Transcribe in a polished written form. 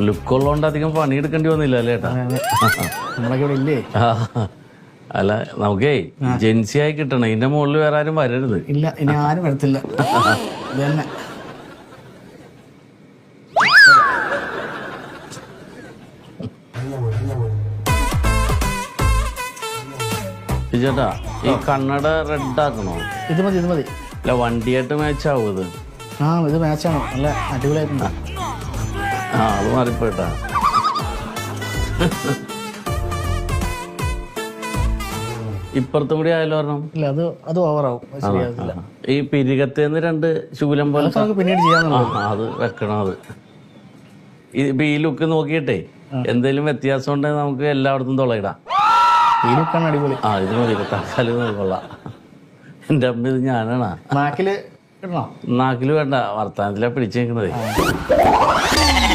ലുക്കുള്ളതുകൊണ്ട് അധികം പണിയെടുക്കേണ്ടി വന്നില്ല അല്ലേ ഏട്ടാ? നമ്മളൊക്കെ ഇവിടെ ഇല്ലേ? അല്ല നമുക്കേ ജെൻസിയായി കിട്ടണം. ഇതിന്റെ മുകളിൽ വേറെ ആരും വരരുത്. ഇല്ല, ഇനി ആരും വരത്തില്ല. ഇത് തന്നെ. ചേട്ടാ ഈ കണ്ണട റെഡ് ആക്കണോ? ഇത് മതി, ഇത് മതി. അല്ല വണ്ടിയായിട്ട് മാച്ച് ആവും ഇത്. ഇത് മാച്ചാണോ? നല്ല അടിപൊളിയായിട്ടുണ്ട്. അത് മാറിപ്പോയിട്ടാ. ഇപ്പുറത്തും കൂടി ആയാലും പറഞ്ഞോ? ഇല്ല, അത് ഓവറാവും, ശരിയാകത്തില്ല. ഈ പിരികത്തേന്ന് 2 ശൂലം പോലെ നമുക്ക് പിന്നീട് ചെയ്യാന്നുള്ളത്. അത് വെക്കണം. അത് ഇപ്പൊ ഈ ലുക്ക് നോക്കിയിട്ടേ എന്തെങ്കിലും വ്യത്യാസം ഉണ്ടെങ്കിൽ നമുക്ക് എല്ലായിടത്തും തുളയിടാം. ഈ ലുക്കാണ് അടിപൊളി. ഇത് മതി. തൽക്കാലം കൊള്ളാം. എൻ്റെ അമ്മ ഇത് ഞാനാണാ. നാക്കില് ഇടണോ? നാക്കില് വേണ്ട, വർത്താനത്തിലാ പിടിച്ചേക്കണതേ.